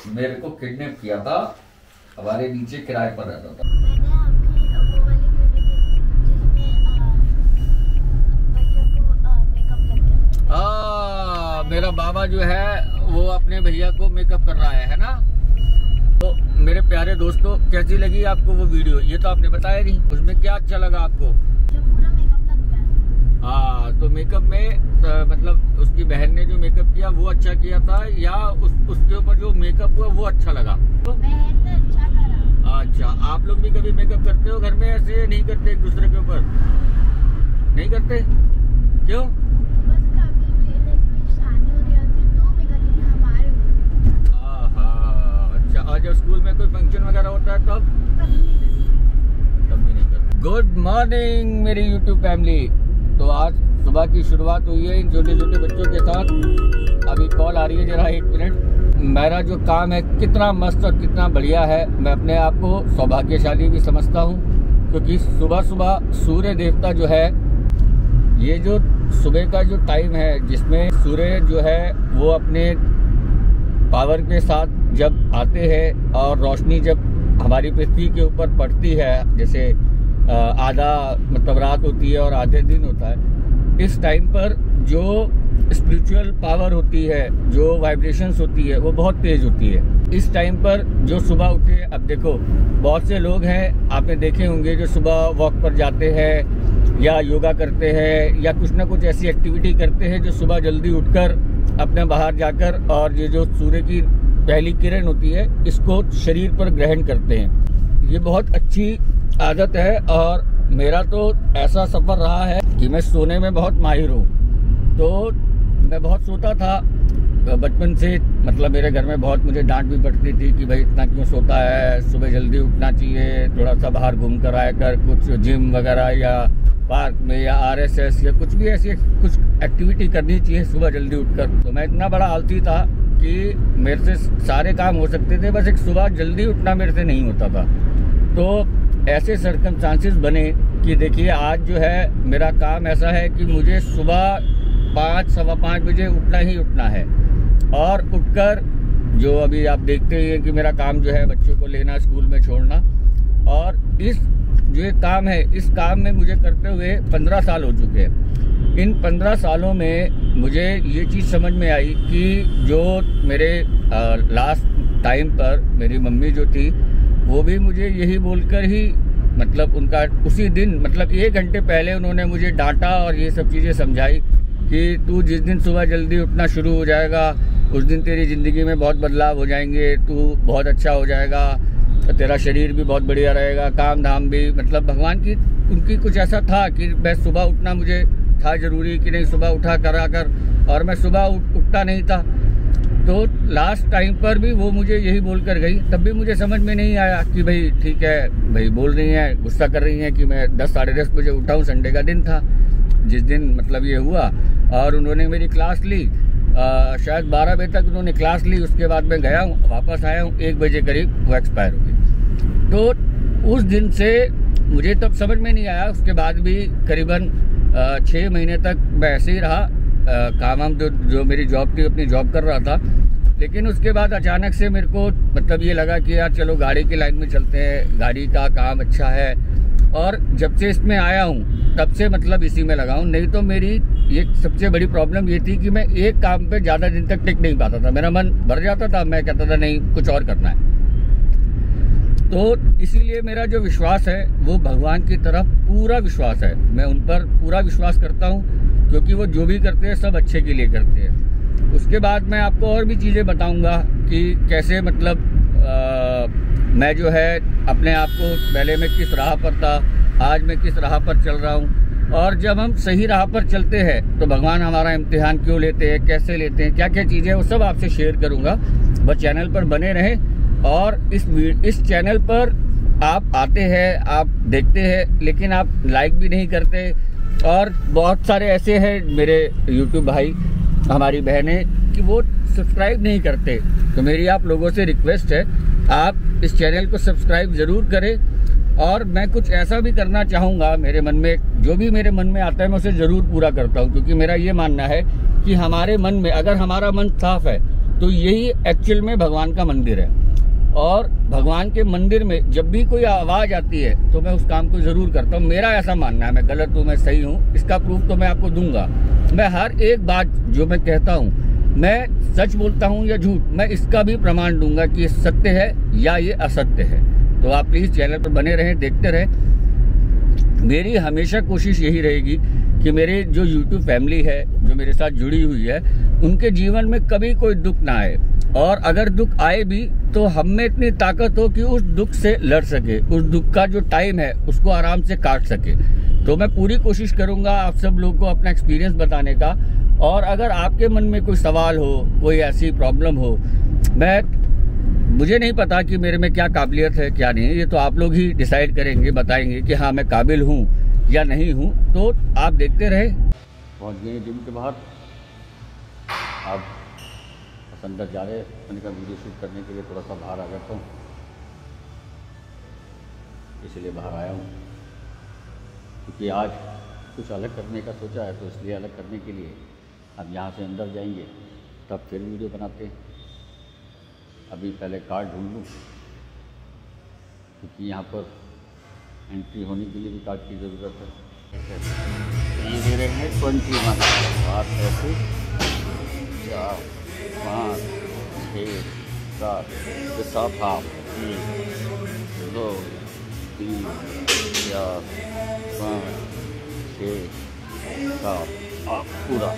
मेरे को किडनैप किया था, हमारे नीचे किराए पर रहता था। मेरा बाबा जो है वो अपने भैया को मेकअप कर रहा है ना। तो मेरे प्यारे दोस्तों, कैसी लगी आपको वो वीडियो? ये तो आपने बताया नहीं, उसमें क्या अच्छा लगा आपको? पूरा मेकअप लग गया। हाँ, तो मेकअप में मतलब उसकी बहन ने जो मेकअप किया वो अच्छा किया था, या उसके ऊपर जो मेकअप हुआ वो अच्छा लगा? तो बहन ने अच्छा करा। अच्छा, आप लोग भी कभी मेकअप करते हो घर में? ऐसे नहीं करते एक दूसरे के ऊपर? नहीं करते? क्यों? बस कभी भी शादी हो जाती तो भी करेंगे हमारे ऊपर। अच्छा, और जब स्कूल में कोई फंक्शन वगैरह होता है तब भी नहीं करते। गुड मॉर्निंग मेरी यूट्यूब फैमिली। तो आज सुबह की शुरुआत हुई है इन छोटे छोटे बच्चों के साथ। अभी कॉल आ रही है, जरा 1 मिनट। मेरा जो काम है कितना मस्त और कितना बढ़िया है, मैं अपने आप को सौभाग्यशाली भी समझता हूँ, क्योंकि सुबह सुबह सूर्य देवता जो है, ये जो सुबह का जो टाइम है जिसमें सूर्य जो है वो अपने पावर के साथ जब आते हैं और रोशनी जब हमारी पृथ्वी के ऊपर पड़ती है, जैसे आधा मतलब रात होती है और आधे दिन होता है, इस टाइम पर जो स्पिरिचुअल पावर होती है, जो वाइब्रेशंस होती है, वो बहुत तेज होती है। इस टाइम पर जो सुबह उठे, अब देखो बहुत से लोग हैं आपने देखे होंगे जो सुबह वॉक पर जाते हैं या योगा करते हैं या कुछ ना कुछ ऐसी एक्टिविटी करते हैं जो सुबह जल्दी उठकर अपने बाहर जाकर और ये जो सूर्य की पहली किरण होती है इसको शरीर पर ग्रहण करते हैं। ये बहुत अच्छी आदत है और मेरा तो ऐसा सफ़र रहा है कि मैं सोने में बहुत माहिर हूँ। तो मैं बहुत सोता था बचपन से, मतलब मेरे घर में बहुत मुझे डांट भी पड़ती थी कि भाई इतना क्यों सोता है, सुबह जल्दी उठना चाहिए, थोड़ा सा बाहर घूम कर आया कर, कुछ जिम वगैरह या पार्क में या RSS या कुछ भी ऐसी कुछ एक्टिविटी करनी चाहिए सुबह जल्दी उठकर। तो मैं इतना बड़ा आलसी था कि मेरे से सारे काम हो सकते थे, बस एक सुबह जल्दी उठना मेरे से नहीं होता था। तो ऐसे सर्कमस्टांसेस बने कि देखिए आज जो है मेरा काम ऐसा है कि मुझे सुबह 5 सवा 5 बजे उठना ही उठना है। और उठकर जो अभी आप देखते ही हैं कि मेरा काम जो है बच्चों को लेना, स्कूल में छोड़ना, और इस जो ये काम है इस काम में मुझे करते हुए 15 साल हो चुके हैं। इन 15 सालों में मुझे ये चीज़ समझ में आई कि जो मेरे लास्ट टाइम पर मेरी मम्मी जो थी वो भी मुझे यही बोलकर ही, मतलब उनका उसी दिन मतलब 1 घंटे पहले उन्होंने मुझे डांटा और ये सब चीज़ें समझाई कि तू जिस दिन सुबह जल्दी उठना शुरू हो जाएगा उस दिन तेरी ज़िंदगी में बहुत बदलाव हो जाएंगे, तू बहुत अच्छा हो जाएगा, तेरा शरीर भी बहुत बढ़िया रहेगा, काम धाम भी, मतलब भगवान की उनकी कुछ ऐसा था कि मैं सुबह उठना मुझे था ज़रूरी कि नहीं, सुबह उठा करा कर, और मैं सुबह उठता नहीं था। तो लास्ट टाइम पर भी वो मुझे यही बोल कर गई, तब भी मुझे समझ में नहीं आया कि भाई ठीक है, भाई बोल रही हैं, गुस्सा कर रही हैं कि मैं 10 साढ़े 10 बजे उठा हूँ। संडे का दिन था जिस दिन मतलब ये हुआ, और उन्होंने मेरी क्लास ली, शायद 12 बजे तक उन्होंने क्लास ली। उसके बाद मैं गया हूँ, वापस आया हूँ, 1 बजे करीब वो एक्सपायर हो गई। तो उस दिन से मुझे तब समझ में नहीं आया। उसके बाद भी करीबन 6 महीने तक मैं ऐसे ही रहा, काम जो मेरी जॉब थी अपनी जॉब कर रहा था। लेकिन उसके बाद अचानक से मेरे को मतलब ये लगा कि यार चलो गाड़ी की लाइन में चलते हैं, गाड़ी का काम अच्छा है। और जब से इसमें आया हूँ तब से मतलब इसी में लगा हूँ। नहीं तो मेरी ये सबसे बड़ी प्रॉब्लम ये थी कि मैं एक काम पे ज़्यादा दिन तक टिक नहीं पाता था, मेरा मन भर जाता था, मैं कहता था नहीं कुछ और करना है। तो इसीलिए मेरा जो विश्वास है वो भगवान की तरफ पूरा विश्वास है, मैं उन पर पूरा विश्वास करता हूँ, क्योंकि वो जो भी करते हैं सब अच्छे के लिए करते हैं। उसके बाद मैं आपको और भी चीज़ें बताऊँगा कि कैसे मतलब मैं जो है अपने आप को, पहले मैं किस राह पर था, आज मैं किस राह पर चल रहा हूँ, और जब हम सही राह पर चलते हैं तो भगवान हमारा इम्तिहान क्यों लेते हैं, कैसे लेते हैं, क्या क्या चीज़ें, वो सब आपसे शेयर करूँगा। बस चैनल पर बने रहें। और इस चैनल पर आप आते हैं, आप देखते हैं, लेकिन आप लाइक भी नहीं करते। और बहुत सारे ऐसे हैं मेरे यूट्यूब भाई, हमारी बहनें, कि वो सब्सक्राइब नहीं करते। तो मेरी आप लोगों से रिक्वेस्ट है, आप इस चैनल को सब्सक्राइब ज़रूर करें। और मैं कुछ ऐसा भी करना चाहूँगा, मेरे मन में जो भी मेरे मन में आता है मैं उसे ज़रूर पूरा करता हूँ, क्योंकि मेरा ये मानना है कि हमारे मन में, अगर हमारा मन साफ है तो यही एक्चुअल में भगवान का मंदिर है। और भगवान के मंदिर में जब भी कोई आवाज़ आती है तो मैं उस काम को ज़रूर करता हूँ। मेरा ऐसा मानना है, मैं गलत हूँ, मैं सही हूँ, इसका प्रूफ तो मैं आपको दूंगा। मैं हर एक बात जो मैं कहता हूँ, मैं सच बोलता हूँ या झूठ, मैं इसका भी प्रमाण दूंगा कि ये सत्य है या ये असत्य है। तो आप प्लीज़ चैनल पर बने रहें, देखते रहें। मेरी हमेशा कोशिश यही रहेगी कि मेरे जो YouTube फैमिली है, जो मेरे साथ जुड़ी हुई है, उनके जीवन में कभी कोई दुख ना आए, और अगर दुख आए भी तो हम में इतनी ताकत हो कि उस दुख से लड़ सके, उस दुख का जो टाइम है उसको आराम से काट सके। तो मैं पूरी कोशिश करूंगा आप सब लोग को अपना एक्सपीरियंस बताने का। और अगर आपके मन में कोई सवाल हो, कोई ऐसी प्रॉब्लम हो, मुझे नहीं पता कि मेरे में क्या काबिलियत है क्या नहीं, ये तो आप लोग ही डिसाइड करेंगे, बताएंगे कि हाँ मैं काबिल हूँ या नहीं हूँ। तो आप देखते रहे। पहुँच गए जिम के बाहर, अब बस अंदर जा रहे हैं। मैंने कहा वीडियो शूट करने के लिए थोड़ा सा बाहर आ जाता हूँ, इसलिए बाहर आया हूँ, क्योंकि आज कुछ अलग करने का सोचा है। तो इसलिए अलग करने के लिए अब यहाँ से अंदर जाएंगे, तब फिर वीडियो बनाते हैं। अभी पहले कार्ड ढूंढ लूँ, क्योंकि यहाँ पर एंट्री होने के लिए भी कार्ड की ज़रूरत है। ये दे रहे हैं 21 7 ऐसे 4 5 6 7 के साथ हाफ 1 2 3 4 5 6 7 8 पूरा।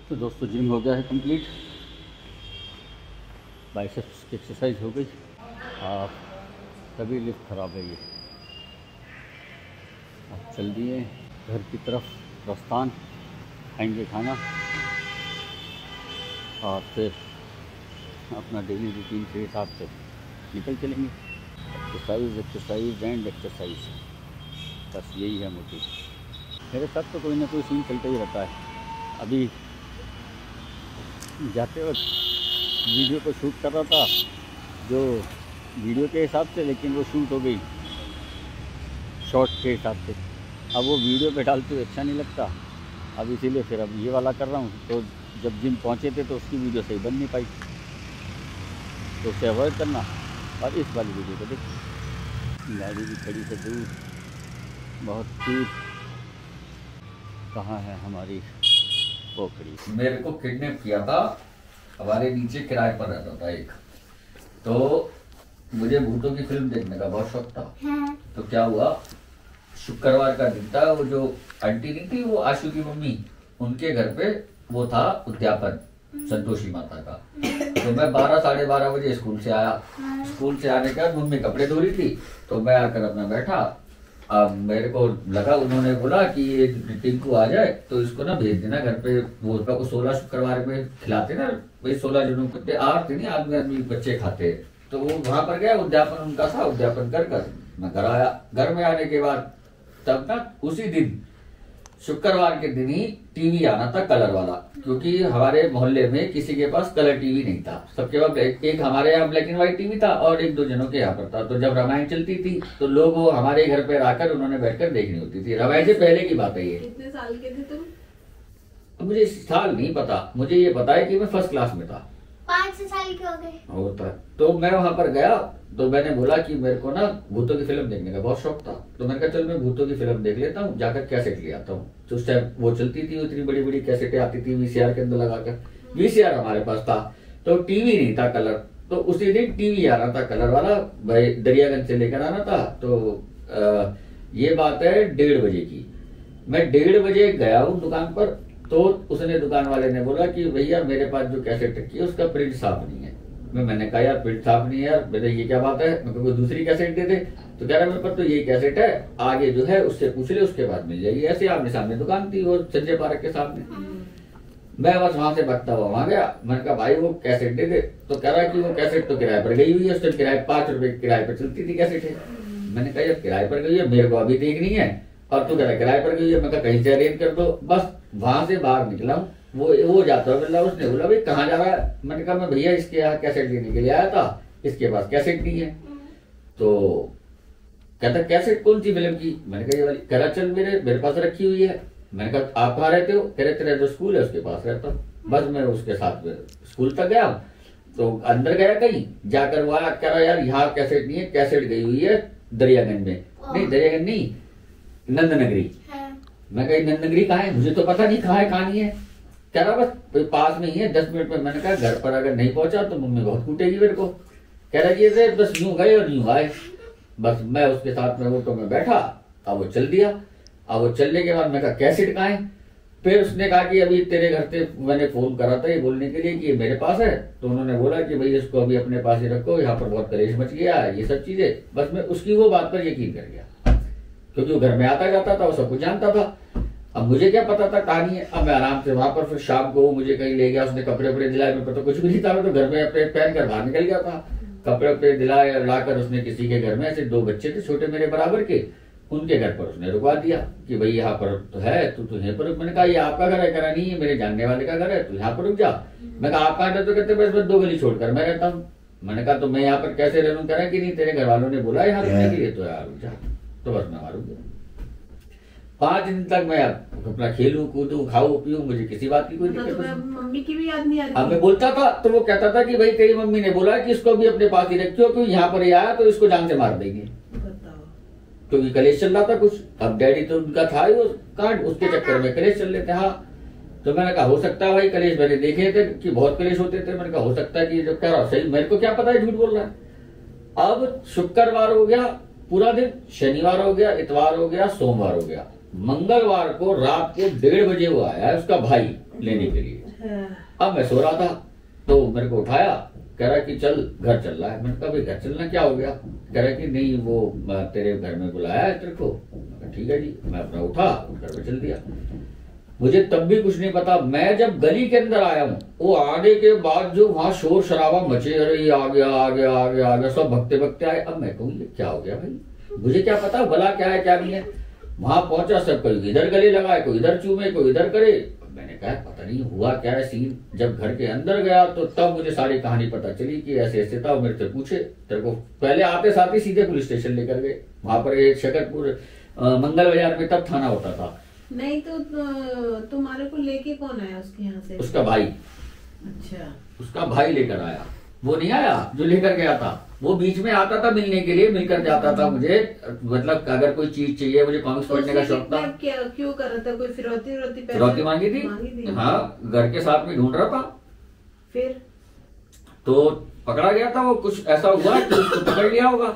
तो दोस्तों जिम हो गया है कंप्लीट, बाइसेप्स की एक्सरसाइज हो गई। और तभी लिफ्ट खराब है ये। अब चल दिए घर की तरफ प्रस्थान, खाएंगे खाना और फिर अपना डेली रूटीन के हिसाब से निकल चलेंगे। एक्सरसाइज एक्सरसाइज एंड एक्सरसाइज, बस यही है मोटिव। मेरे साथ तो कोई ना कोई सीन चलता ही रहता है। अभी जाते वक्त वीडियो को शूट कर रहा था, जो वीडियो के हिसाब से, लेकिन वो शूट हो गई शॉर्ट के हिसाब से। अब वो वीडियो पे डालते हुए अच्छा नहीं लगता, अब इसीलिए फिर अब ये वाला कर रहा हूँ। तो जब जिम पहुँचे थे तो उसकी वीडियो सही बन नहीं पाई, तो उसे अवॉइड करना और इस वाली वीडियो को देख। गाड़ी भी खड़ी से दूर, बहुत दूर। कहाँ है हमारी पोखरी? मेरे को किडनैप किया था, हमारे नीचे किराए पर रहता था एक। तो मुझे भूतों की फिल्म देखने का बहुत शौक था। तो क्या हुआ, शुक्रवार का दिन था, वो जो आंटी नहीं थी, वो आशु की मम्मी, उनके घर पे वो था उद्यापन संतोषी माता का। तो मैं 12 साढ़े 12 बजे स्कूल से आया। स्कूल से आने के बाद मम्मी कपड़े धो रही थी, तो मैं आकर अपना बैठा। अब मेरे को लगा, उन्होंने बोला कि ये टिंकू आ जाए तो इसको ना भेज देना घर पे, वो 16 शुक्रवार में खिलाते ना भाई, 16 जनों को आरती नहीं, आदमी आदमी बच्चे खाते। तो वो वहां पर गया, उद्यापन उनका था, उद्यापन कर मैं घर आया। घर में आने के बाद तब ना उसी दिन शुक्रवार के दिन ही टीवी आना था कलर वाला, क्योंकि हमारे मोहल्ले में किसी के पास कलर टीवी नहीं था। सबके पास एक हमारे यहाँ ब्लैक एंड व्हाइट टीवी था और एक दो जनों के यहाँ पर था। तो जब रामायण चलती थी तो लोग वो हमारे घर पे आकर उन्होंने बैठकर देखनी होती थी। रामायण से पहले की बात है ये। कितने साल के थे तुम? मुझे साल नहीं पता, मुझे ये पता है कि मैं फर्स्ट क्लास में था। 5 साल के हो गए होता। तो मैं वहां पर गया, तो मैंने बोला कि मेरे को ना भूतों की फिल्म देखने का बहुत शौक था। तो मैंने कहा चल मैं भूतों की फिल्म देख लेता हूँ, जाकर कैसेट ले आता हूँ। तो उस टाइम वो चलती थी, इतनी बड़ी बड़ी कैसेटें आती थी वीसीआर के अंदर लगाकर। वीसीआर हमारे पास था, तो टीवी नहीं था कलर। तो उसी दिन टीवी आ रहा था कलर वाला, भाई दरियागंज से लेकर आना था। तो ये बात है 1:30 बजे की। मैं 1:30 बजे गया हूँ दुकान पर, तो उसने दुकान वाले ने बोला कि भैया मेरे पास जो कैसेट रखी है उसका प्रिंट साफ नहीं है। मैंने कहा यार प्रिंट साफ नहीं है यार, मेरे ये क्या बात है, मैं कोई दूसरी कैसेट दे दे। तो कह रहा मेरे पास तो ये कैसेट है, आगे जो है उससे पूछ ले, उसके बाद मिल जाएगी। ऐसे आमने सामने दुकान थी और संजय पार्क के सामने। मैं बस वहां से भगता हुआ वहां गया। मैंने कहा भाई वो कैसेट दे दे। तो कह रहा कि वो कैसेट तो किराए पर गई हुई है, उससे किराए 5 रुपए किराए पर चलती थी कैसेट है। मैंने कहा जब किराए पर गई है मेरे को अभी देखनी है और तू कह रहा किराए पर गई है। मैं कहा कहीं से अरेंज कर दो। बस वहां से बाहर निकला हूँ, वो जाता है मिला। उसने बोला भाई कहाँ जा रहा है। मैंने कहा मैं भैया इसके यहाँ कैसेट लेने के लिए आया था, इसके पास कैसेट नहीं है। तो कहता कैसेट कौन सी फिल्म की। मैंने कहा ये वाली। कह रहा चल मेरे पास रखी हुई है। मैंने कहा आप कहाँ रहते हो। कह रहे तेरा जो स्कूल है उसके पास रहता हूँ। बस मैं उसके साथ में स्कूल तक गया। तो अंदर गया कहीं जाकर वो आया, कह रहा यार यहाँ कैसेट नहीं है, कैसेट गई हुई है दरियागंज में। नहीं दरियागंज नहीं, नंदनगरी। मैं कही नंदनगरी कहाँ है, मुझे तो पता नहीं कहाँ है कहाँ नहीं है। कह रहा बस पास में ही है 10 मिनट में। मैंने कहा घर पर अगर नहीं पहुंचा तो मम्मी बहुत कूटेगी मेरे को। कह रहा ये बस यूं गए और यूं आए। बस मैं उसके साथ में ऑटो में बैठा, अब वो चल दिया। अब वो चलने के बाद मैं कहा कैसेट कहाँ है। फिर उसने कहा कि अभी तेरे घर से मैंने फोन करा था ये बोलने के लिए कि ये मेरे पास है। तो उन्होंने बोला कि भाई इसको अभी अपने पास ही रखो, यहाँ पर बहुत कलेश मच गया है, ये सब चीजें। बस मैं उसकी वो बात पर यकीन कर गया क्योंकि वो घर में आता जाता था, वो सब कुछ जानता था। अब मुझे क्या पता था कहानी है। अब मैं आराम से वहां पर, फिर शाम को मुझे कहीं ले गया, उसने कपड़े वपड़े दिलाए, मेरे को तो कुछ भी नहीं था। मैं तो घर में अपने पहन कर बाहर निकल गया था। कपड़े वपड़े दिलाए, लाकर उसने किसी के घर में, ऐसे 2 बच्चे थे छोटे मेरे बराबर के, उनके घर पर उसने रुकवा दिया कि भाई यहाँ पर तो है, तू यहीं पर रुक। मैंने कहा ये आपका घर है। कह रहा नहीं है मेरे जानने वाले का घर है, तू यहाँ पर रुक जा। मैं कहा आप कहाँ रहते हो। कहते बस 2 गली छोड़कर मैं रहता हूँ। मैंने कहा तो मैं यहाँ पर कैसे रह लूँ। कह रहा कि नहीं तेरे घर वालों ने बोला यहाँ रुकने के लिए, तो यार रुक जा। तो बस मैं वहां रुक गया। 5 दिन तक मैं अपना खेलूं कूदूं खाऊं पीऊं, मुझे किसी बात की कोई दिक्कत नहीं। मम्मी की भी याद नहीं आ रही। अब मैं बोलता था तो वो कहता था कि भाई तेरी मम्मी ने बोला कि इसको भी अपने पास ही रखियो, क्योंकि यहाँ पर आया तो इसको जान से मार देंगे। क्योंकि कलेश चल रहा था कुछ। अब डैडी तो उनका था ही वो कांड, उसके चक्कर में कलेश चल रहे थे। हाँ तो मैंने कहा हो सकता है भाई कलेश, मैंने देखे थे कि बहुत कलेश होते थे। मैंने कहा हो सकता है कि जो कह रहा सही, मेरे को क्या पता है झूठ बोल रहा है। अब शुक्रवार हो गया पूरा दिन, शनिवार हो गया, इतवार हो गया, सोमवार हो गया। मंगलवार को रात को 1:30 बजे वो आया है उसका भाई लेने के लिए। अब मैं सो रहा था तो मेरे को उठाया, कह रहा कि चल घर चल रहा है। मैंने कहा भाई घर चलना क्या हो गया। कह रहा कि नहीं वो तेरे घर में बुलाया है तेरे को। ठीक है जी। मैं अपना उठा, घर में चल दिया। मुझे तब भी कुछ नहीं पता। मैं जब गली के अंदर आया हूँ, वो आने के बाद जो वहां शोर शराबा मचे, अरे ये आ गया आ गया आ गया आ गया, सब भगते भगते आए। अब मैं कहूँ ये क्या हो गया भाई, मुझे क्या पता भला क्या है क्या नहीं है। वहां पहुंचा, सब कोई इधर गले लगाए, कोई इधर चूमे, कोई इधर करे। मैंने कहा पता नहीं हुआ क्या है सीन। जब घर के अंदर गया तो तब मुझे सारी कहानी पता चली कि ऐसे ऐसे था। मेरे से पूछे तेरे को, पहले आते साथ ही सीधे पुलिस स्टेशन लेकर गए। वहां पर एक शकरपुर मंगल बाजार में तब थाना होता था। नहीं तो तुम्हारे को लेके कौन आया उसके यहाँ से? उसका भाई। अच्छा। उसका भाई लेकर आया, वो नहीं आया जो लेकर गया था। वो बीच में आता था मिलने के लिए, मिलकर जाता था मुझे। मतलब अगर कोई चीज चाहिए, मुझे कॉमिक्स पढ़ने का शौक था। क्यों कर रहा था? कोई फिरौती मांगी थी। हाँ घर के साथ में ढूंढ रहा था। फिर तो पकड़ा गया था। वो कुछ ऐसा हुआ कि उसको पकड़ लिया होगा।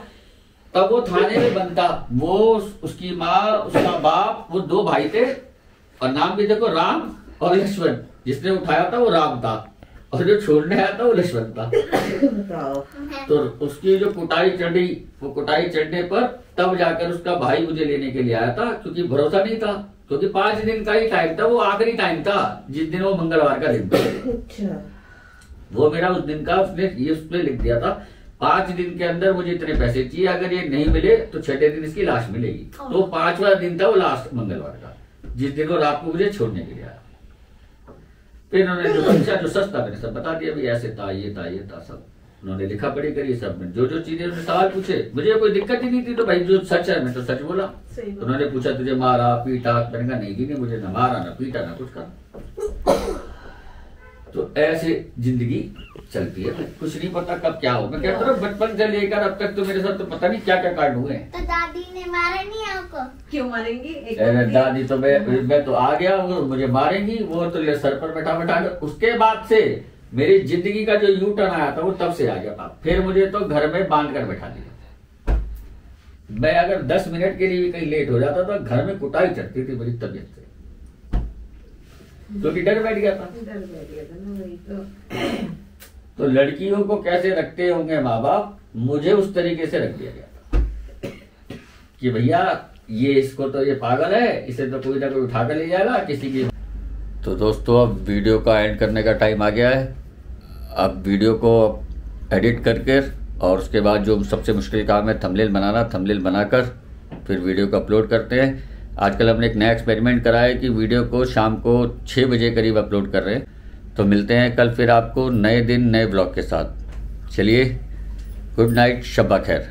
तब वो थाने में बनता, वो उसकी माँ उसका बाप, वो 2 भाई थे। और नाम भी देखो राम और लक्ष्मण। जिसने उठाया था वो राम था और जो छोड़ने आया था वो लक्ष्मण था। तो उसकी जो कुटाई चढ़ी, वो कुटाई चढ़ने पर तब जाकर उसका भाई मुझे लेने के लिए आया था। क्योंकि भरोसा नहीं था, क्योंकि 5 दिन का ही टाइम था। वो आखिरी टाइम था जिस दिन वो मंगलवार का दिन था। वो मेरा उस दिन का उसने ये उसने लिख दिया था 5 दिन के अंदर मुझे इतने पैसे चाहिए, अगर ये नहीं मिले तो 6ठे दिन इसकी लाश मिलेगी। तो 5वां दिन था वो लास्ट मंगलवार का, जिस दिन वो रात को मुझे छोड़ने के लिए आया। फिर उन्होंने जो पूछा, जो सस्ता मैंने सब बता दिया, भाई ऐसे था ये था ये था सब। उन्होंने लिखा पढ़ी करी सब में, जो जो चीजें उन्होंने सवाल पूछे, मुझे कोई दिक्कत ही नहीं थी। तो भाई जो सच है मैं तो सच बोला। उन्होंने पूछा तुझे मारा पीटा, मैंने कहा नहीं मुझे न मारा न पीटा न कुछ करा। तो ऐसे जिंदगी चलती है, कुछ नहीं पता कब क्या हो। मैं कहता हूँ बचपन से लेकर अब तक तो मेरे साथ तो पता नहीं क्या क्या कांड हुए हैं। तो दादी ने मारा नहीं आपको? क्यों मारेंगी? दादी तो मैं तो आ गया, वो मुझे मारेंगी, वो तो सर पर बैठा बैठा। उसके बाद से मेरी जिंदगी का जो यू टर्न आया था वो तब से आ गया था। फिर मुझे तो घर में बांध कर बैठा दिया। मैं अगर 10 मिनट के लिए भी कहीं लेट हो जाता तो घर में कुटाई चढ़ती थी मेरी तबीयत से, क्योंकि डर बैठ गया था। ना वही तो लड़कियों को कैसे रखते होंगे माँ बाप, मुझे उस तरीके से रख दिया गया था कि भैया ये इसको तो ये पागल है, इसे तो कोई ना कोई उठा कर ले जाएगा किसी की। तो दोस्तों अब वीडियो का एंड करने का टाइम आ गया है। अब वीडियो को एडिट करके और उसके बाद जो सबसे मुश्किल काम है थंबनेल बनाना, थंबनेल बनाकर फिर वीडियो को अपलोड करते हैं। आजकल हमने एक नया एक्सपेरिमेंट करा है कि वीडियो को शाम को 6 बजे करीब अपलोड कर रहे हैं। तो मिलते हैं कल फिर आपको नए दिन नए ब्लॉग के साथ। चलिए, गुड नाइट, शब्बा खैर।